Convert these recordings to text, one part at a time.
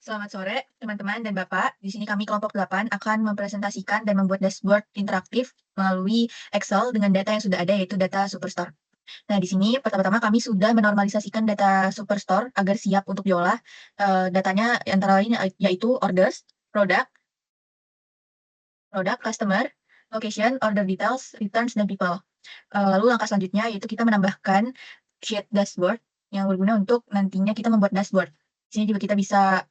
Selamat sore, teman-teman dan Bapak. Di sini kami kelompok 8 akan mempresentasikan dan membuat dashboard interaktif melalui Excel dengan data yang sudah ada, yaitu data Superstore. Nah, di sini pertama-tama kami sudah menormalisasikan data Superstore agar siap untuk diolah. Datanya antara lain yaitu orders, product, customer, location, order details, returns, dan people. Lalu langkah selanjutnya yaitu kita menambahkan sheet dashboard yang berguna untuk nantinya kita membuat dashboard. Di sini juga kita bisa,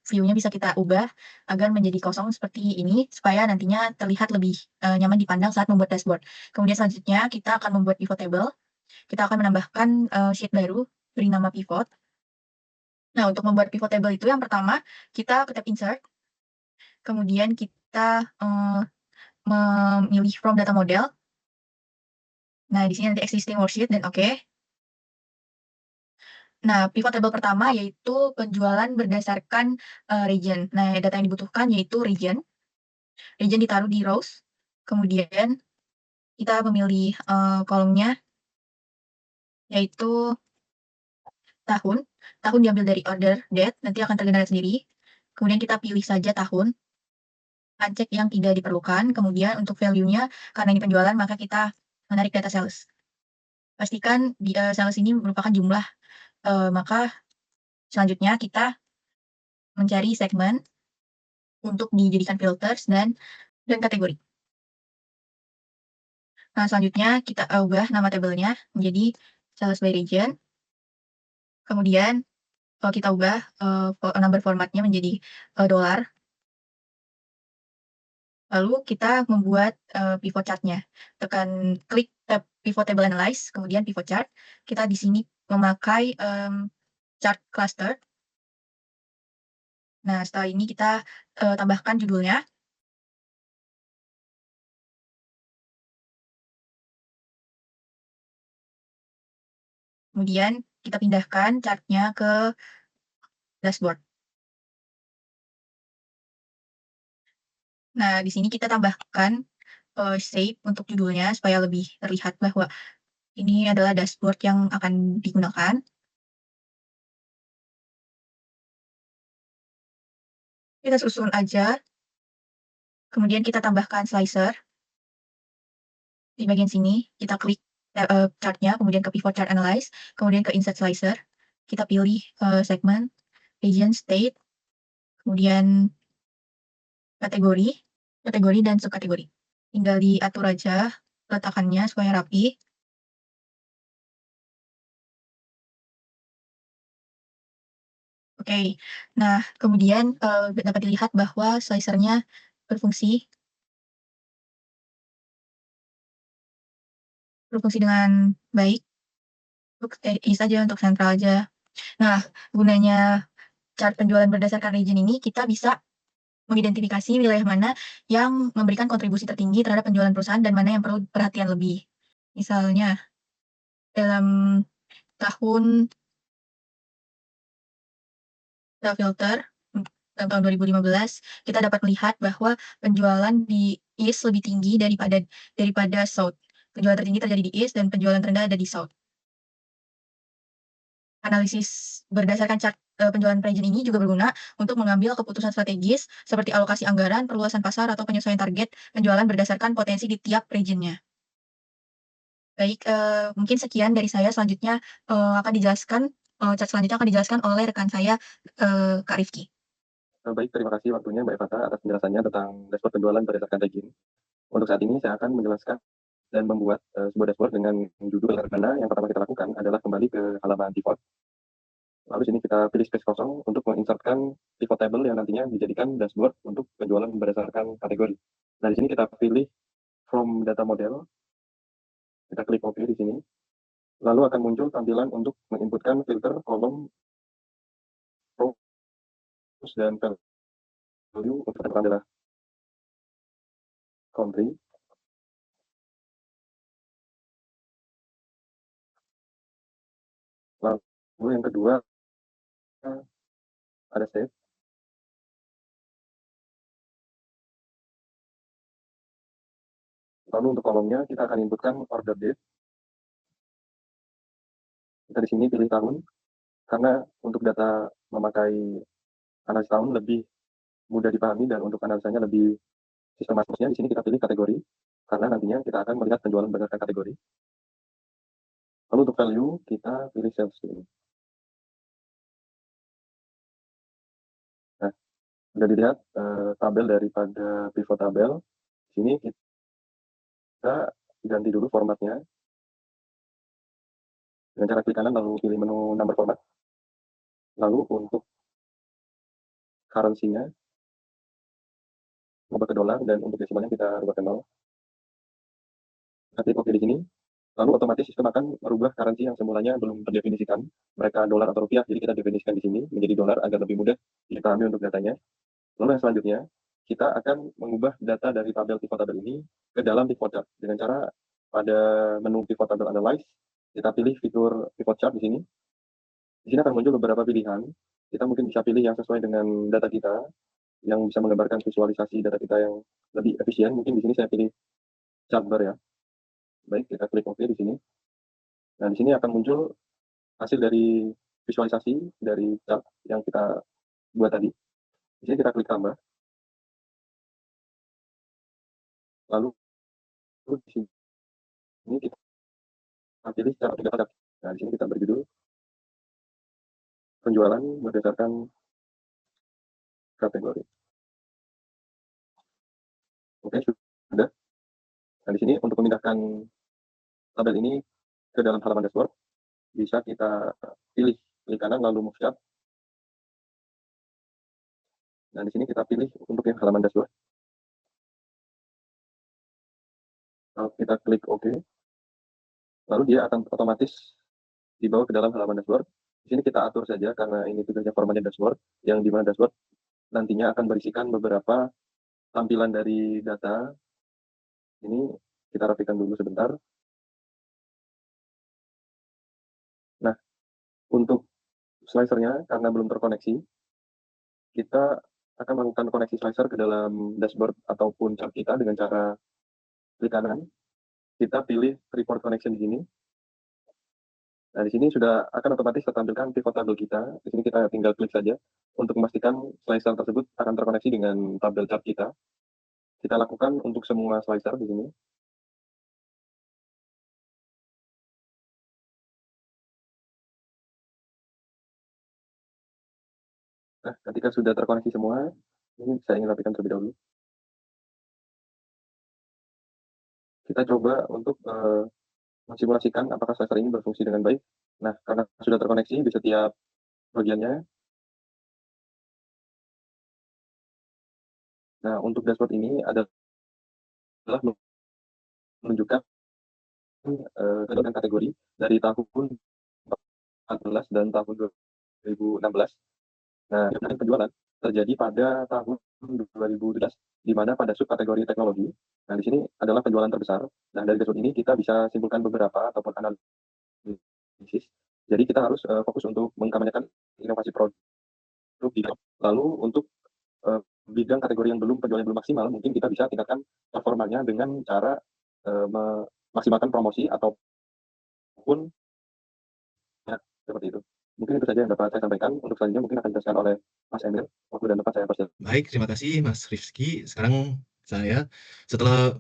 view-nya bisa kita ubah agar menjadi kosong seperti ini, supaya nantinya terlihat lebih, nyaman dipandang saat membuat dashboard. Kemudian selanjutnya kita akan membuat pivot table, kita akan menambahkan, sheet baru, beri nama pivot. Nah, untuk membuat pivot table itu yang pertama, kita ke tab insert, kemudian kita, memilih from data model. Nah, di sini nanti existing worksheet dan oke. Nah, pivot table pertama yaitu penjualan berdasarkan, region. Nah, data yang dibutuhkan yaitu region. Region ditaruh di rows, kemudian kita memilih, kolomnya yaitu tahun. Tahun diambil dari order date, nanti akan tergenerate sendiri. Kemudian kita pilih saja tahun, uncheck yang tidak diperlukan. Kemudian untuk value-nya, karena ini penjualan, maka kita menarik data sales. Pastikan sales ini merupakan jumlah, maka selanjutnya kita mencari segmen untuk dijadikan filters dan kategori. Nah, selanjutnya kita ubah nama tabelnya menjadi sales by region. Kemudian, kita ubah, number formatnya menjadi, dolar. Lalu kita membuat, pivot chart-nya. Klik tab Pivot Table Analyze, kemudian Pivot Chart. Kita di sini memakai, chart cluster. Nah, setelah ini kita, tambahkan judulnya. Kemudian kita pindahkan chart-nya ke dashboard. Nah, di sini kita tambahkan, shape untuk judulnya supaya lebih terlihat bahwa ini adalah dashboard yang akan digunakan. Kita susun aja, kemudian kita tambahkan slicer. Di bagian sini, kita klik chart-nya, kemudian ke Pivot Chart Analyze, kemudian ke Insert Slicer. Kita pilih, segmen, region, state, kemudian kategori dan subkategori. Tinggal diatur aja letakannya supaya rapi. Oke. Nah, kemudian, dapat dilihat bahwa slicer-nya berfungsi dengan baik. Ini saja untuk sentral aja. Nah, gunanya chart penjualan berdasarkan region ini, kita bisa mengidentifikasi wilayah mana yang memberikan kontribusi tertinggi terhadap penjualan perusahaan dan mana yang perlu perhatian lebih. Misalnya, dalam tahun kita filter, dalam tahun 2015, kita dapat melihat bahwa penjualan di East lebih tinggi daripada South. Penjualan tertinggi terjadi di East dan penjualan terendah ada di South. Analisis berdasarkan chart, penjualan per region ini juga berguna untuk mengambil keputusan strategis seperti alokasi anggaran, perluasan pasar, atau penyesuaian target penjualan berdasarkan potensi di tiap region-nya. Baik, mungkin sekian dari saya. Selanjutnya, akan dijelaskan, chart selanjutnya akan dijelaskan oleh rekan saya, Kak Rifki. Baik, terima kasih waktunya Mbak Fata atas penjelasannya tentang dashboard penjualan berdasarkan region. Untuk saat ini saya akan menjelaskan dan membuat sebuah dashboard dengan judul sederhana. Yang pertama kita lakukan adalah kembali ke halaman pivot. Lalu sini kita pilih space kosong untuk menginsertkan pivot table yang nantinya dijadikan dashboard untuk penjualan berdasarkan kategori. Nah, di sini kita pilih from data model. Kita klik OK di sini. Lalu akan muncul tampilan untuk menginputkan filter kolom rows dan value. Untuk yang adalah country. Lalu yang kedua ada save. Lalu untuk kolomnya kita akan inputkan order date. Kita di sini pilih tahun karena untuk data memakai analisa tahun lebih mudah dipahami dan untuk analisanya lebih sistematisnya, di sini kita pilih kategori, karena nantinya kita akan melihat penjualan berdasarkan kategori. Lalu untuk value, kita pilih sales ini. Nah, sudah dilihat tabel daripada pivot tabel. Di sini kita ganti dulu formatnya dengan cara klik kanan lalu pilih menu number format. Lalu untuk currency-nya ubah ke dolar dan untuk desimalnya kita rubah ke 0. Kita klik OK di sini. Lalu otomatis sistem akan merubah currency yang semulanya belum terdefinisikan, mereka dolar atau rupiah, jadi kita definisikan di sini menjadi dolar agar lebih mudah dipahami untuk datanya. Lalu yang selanjutnya, kita akan mengubah data dari tabel pivot table ini ke dalam pivot chart dengan cara pada menu pivot table analyze, kita pilih fitur pivot chart di sini. Di sini akan muncul beberapa pilihan. Kita mungkin bisa pilih yang sesuai dengan data kita, yang bisa menggambarkan visualisasi data kita yang lebih efisien. Mungkin di sini saya pilih chart bar ya. Baik, kita klik OK di sini. Nah, di sini akan muncul hasil dari visualisasi dari chart yang kita buat tadi. Di sini kita klik tambah. Lalu di sini kita pilih cara pendapat. Nah, di sini kita berjudul penjualan berdasarkan kategori. Oke, sudah. Nah, di sini untuk memindahkan tabel ini ke dalam halaman dashboard, bisa kita pilih klik kanan lalu move chart. Nah, di sini kita pilih untuk yang halaman dashboard. Lalu kita klik OK. Lalu dia akan otomatis dibawa ke dalam halaman dashboard. Di sini kita atur saja karena ini tugasnya formatnya dashboard, yang di mana dashboard nantinya akan berisikan beberapa tampilan dari data. Ini kita rapikan dulu sebentar. Nah, untuk slicernya karena belum terkoneksi, kita akan melakukan koneksi slicer ke dalam dashboard ataupun chart kita dengan cara klik kanan. Kita pilih report connection di sini. Nah, di sini sudah akan otomatis tertampilkan pivot table kita. Di sini kita tinggal klik saja untuk memastikan slicer tersebut akan terkoneksi dengan tabel chart kita. Kita lakukan untuk semua slicer di sini. Nah, ketika sudah terkoneksi semua, ini saya ingin rapikan terlebih dahulu. Kita coba untuk mensimulasikan apakah slicer ini berfungsi dengan baik. Nah, karena sudah terkoneksi di setiap bagiannya. Nah, untuk dashboard ini adalah menunjukkan kategori dari tahun 2014 dan tahun 2016. Nah, penjualan terjadi pada tahun 2017, di mana pada subkategori teknologi. Nah, di sini adalah penjualan terbesar. Nah, dari dashboard ini kita bisa simpulkan beberapa ataupun analisis. Jadi kita harus fokus untuk mengkampanyekan inovasi produk di dalam. Lalu untuk bidang kategori yang penjualan belum maksimal, mungkin kita bisa tingkatkan performanya dengan cara memaksimalkan promosi ataupun ya, seperti itu. Mungkin itu saja yang dapat saya sampaikan. Untuk selanjutnya mungkin akan dijelaskan oleh Mas Emil. Waktu dan tempat saya persilakan. Baik, terima kasih Mas Rifki. Sekarang saya setelah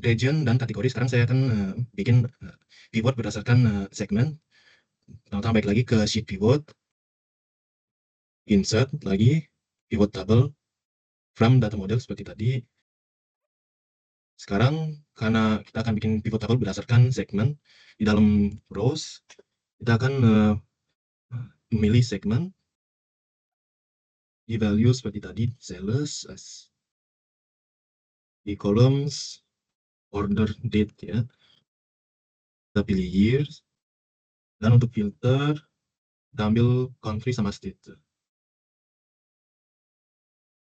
region dan kategori, sekarang saya akan bikin pivot berdasarkan segmen. Pertama balik lagi ke sheet pivot, insert lagi pivot table from data model seperti tadi. Sekarang karena kita akan bikin pivot table berdasarkan segmen, di dalam rows kita akan memilih segmen, di value seperti tadi sales, di columns order date ya, kita pilih years, dan untuk filter kita ambil country sama state.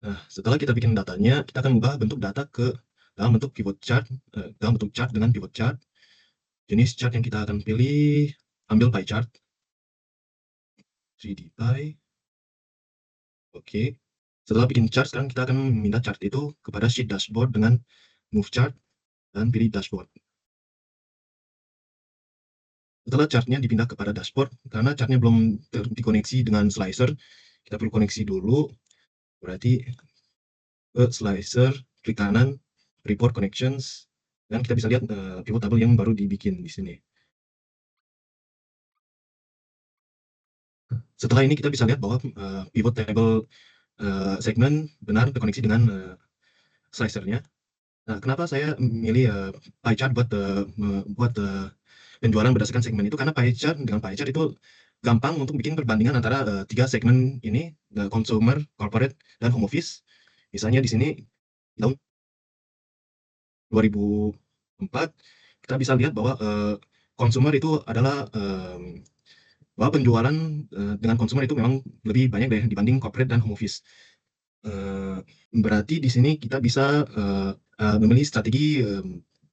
Nah, setelah kita bikin datanya, kita akan ubah bentuk data ke dalam bentuk pivot chart, dalam bentuk chart dengan pivot chart. Jenis chart yang kita akan pilih, ambil pie chart, 3D pie. Oke. Setelah bikin chart, sekarang kita akan memindah chart itu kepada sheet dashboard dengan move chart dan pilih dashboard. Setelah chartnya dipindah kepada dashboard, karena chartnya belum dikoneksi dengan slicer, Kita perlu koneksi dulu, berarti ke slicer, klik kanan, report connections, dan kita bisa lihat pivot table yang baru dibikin di sini. Setelah ini kita bisa lihat bahwa pivot table segmen benar terkoneksi dengan slicernya. Nah, kenapa saya memilih pie chart buat membuat penjualan berdasarkan segmen itu, karena dengan pie chart itu gampang untuk bikin perbandingan antara 3 segmen ini, consumer, corporate, dan home office. Misalnya di sini tahun 2004 kita bisa lihat bahwa consumer itu adalah bahwa penjualan dengan consumer itu memang lebih banyak deh dibanding corporate dan home office. Berarti di sini kita bisa memilih strategi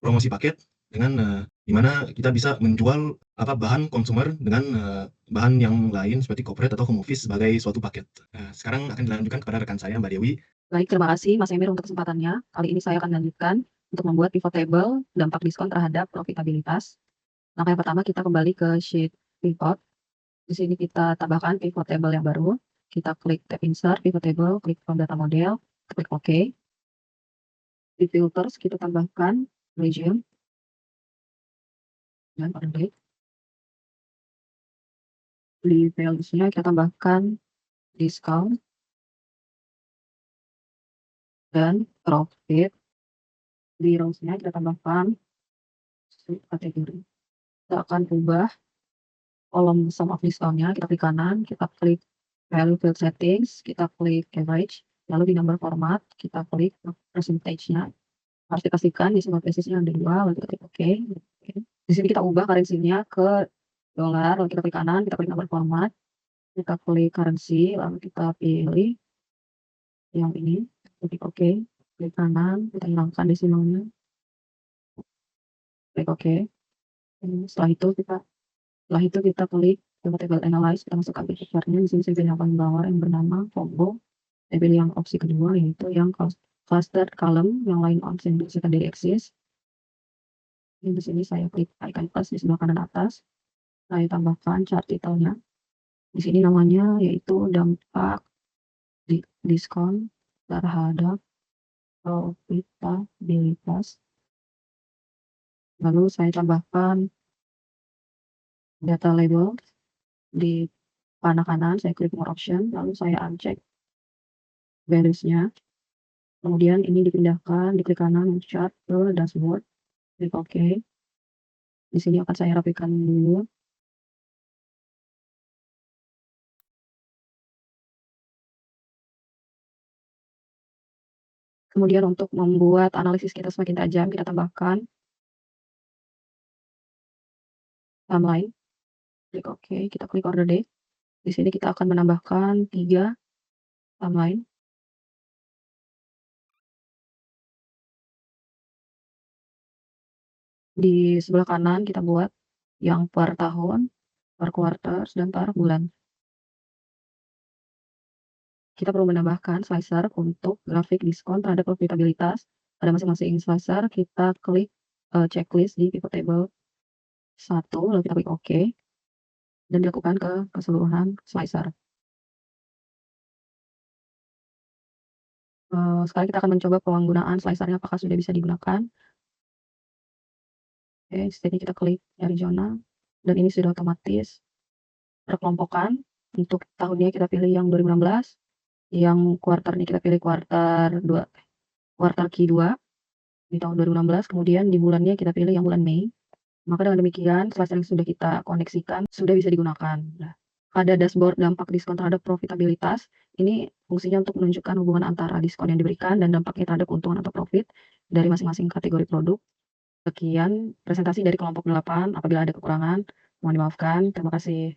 promosi paket dengan di mana kita bisa menjual bahan consumer dengan bahan yang lain seperti corporate atau home office sebagai suatu paket. Sekarang akan dilanjutkan kepada rekan saya, Mbak Dewi. Baik, terima kasih Mas Emir untuk kesempatannya. Kali ini saya akan lanjutkan untuk membuat pivot table dampak diskon terhadap profitabilitas. Langkah yang pertama, kita kembali ke sheet pivot. Di sini kita tambahkan pivot table yang baru. Kita klik tab insert, pivot table, klik from data model, klik OK. Di filters kita tambahkan region dan order date. Di values-nya kita tambahkan discount dan profit. Di rows-nya kita tambahkan subkategori. Kita akan ubah kolom sum of discount-nya, kita klik kanan, kita klik value field settings, kita klik average, lalu di number format kita klik percentage-nya. Harus dipastikan di semua basisnya ada 2, lalu kita klik OK. Di sini kita ubah currency-nya ke dolar, lalu kita klik kanan, kita klik number format, kita klik currency, lalu kita pilih yang ini, klik OK, klik kanan, kita hilangkan desimalnya, klik OK. Setelah itu kita klik pivot table analyze, kita masukkan pivot chart-nya. Di sini saya pilih yang paling bawah yang bernama combo. Saya pilih yang opsi kedua, yaitu yang clustered column, yang line on secondary axis. Di sini saya klik icon plus di sebelah kanan atas. Saya tambahkan chart title-nya. Di sini namanya yaitu dampak diskon terhadap profitabilitas. Lalu saya tambahkan data label di panah kanan, saya klik more option, lalu saya uncheck values-nya. Kemudian ini dipindahkan di klik kanan chart ke dashboard, klik OK. Di sini akan saya rapikan dulu. Kemudian untuk membuat analisis kita semakin tajam, kita tambahkan timeline. Klik OK, kita klik order date. Di sini kita akan menambahkan 3 timeline. Di sebelah kanan kita buat yang per tahun, per quarters, dan per bulan. Kita perlu menambahkan slicer untuk grafik diskon terhadap profitabilitas. Pada masing-masing slicer kita klik checklist di pivot table 1, lalu kita klik OK, dan dilakukan ke keseluruhan slicer. Sekarang kita akan mencoba penggunaan slicernya apakah sudah bisa digunakan. Oke, setelah kita klik Arizona, dan ini sudah otomatis terkelompokan. Untuk tahunnya kita pilih yang 2016, yang kuartalnya kita pilih kuartal Q2 di tahun 2016, kemudian di bulannya kita pilih yang bulan Mei. Maka dengan demikian slicer yang sudah kita koneksikan sudah bisa digunakan. Nah, pada dashboard dampak diskon terhadap profitabilitas, ini fungsinya untuk menunjukkan hubungan antara diskon yang diberikan dan dampaknya terhadap keuntungan atau profit dari masing-masing kategori produk. Sekian presentasi dari kelompok 8. Apabila ada kekurangan, mohon dimaafkan. Terima kasih.